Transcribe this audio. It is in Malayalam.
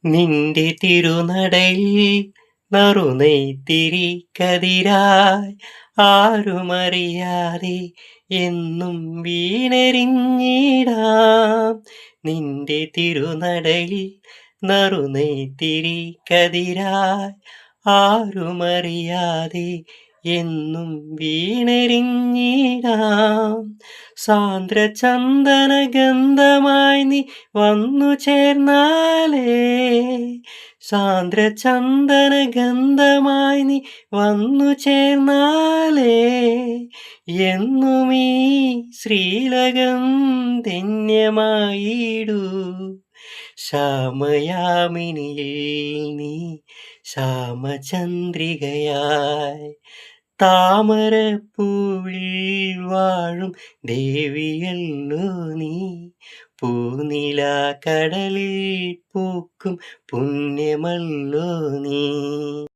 നിന്റെ തിരുനടയിൽ നറുനെയ്ത്തിരി കതിരായി ആരുമറിയാതെ എന്നും വീണെറിഞ്ഞിടാം. നിന്റെ തിരുനടയിൽ നറുനെയ്ത്തിരി കതിരായി ആരുമറിയാതെ എന്നും വീണെറിഞ്ഞിടാം. സാന്ദ്രചന്ദന ഗന്ധമായി നീ വന്നു ചേർന്നാലേ, സാന്ദ്രചന്ദന ഗന്ധമായി നീ വന്നു ചേർന്നാലേ, എന്നുമീ ശ്രീലകം ധന്യമായിടൂ. ശ്യാമയാമിനിയിൽ നീ ശ്യാമചന്ദ്രികയായി താമരപ്പൂവിൽ വാഴും ദേവിയല്ലോ നീ. പൂനിലാക്കടലിൽ പൂക്കും പുണ്യമല്ലോ നീ.